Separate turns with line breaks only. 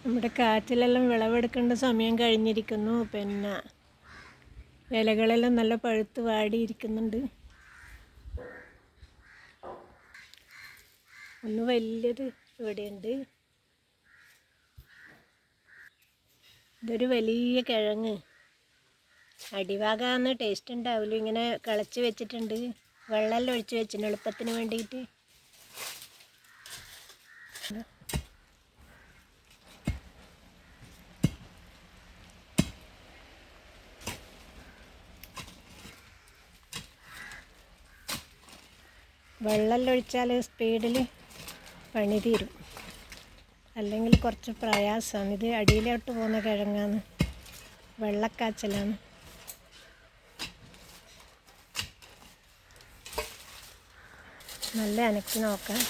നമ്മുടെ കാറ്റിലെല്ലാം വിളവെടുക്കേണ്ട സമയം കഴിഞ്ഞിരിക്കുന്നു. പിന്നെ ഇലകളെല്ലാം നല്ല പഴുത്ത് വാടിയിരിക്കുന്നുണ്ട്. ഒന്ന് വലിയത് ഇവിടെയുണ്ട്. ഇതൊരു വലിയ കിഴങ്ങ്. അടിഭാഗമാണ് ടേസ്റ്റ് ഉണ്ടാവില്ല. ഇങ്ങനെ കിളച്ച് വെച്ചിട്ടുണ്ട്. വെള്ളമെല്ലാം ഒഴിച്ച് വെച്ചിട്ടുണ്ട് എളുപ്പത്തിന് വേണ്ടിയിട്ട്. വെള്ളമെല്ലാം ഒഴിച്ചാൽ സ്പീഡിൽ പണി തീരും. അല്ലെങ്കിൽ കുറച്ച് പ്രയാസമാണ്. ഇത് അടിയിലോട്ട് പോകുന്ന കിഴങ്ങാണ്, വെള്ളക്കാച്ചലാണ്. നല്ല അനക്കി നോക്കാം.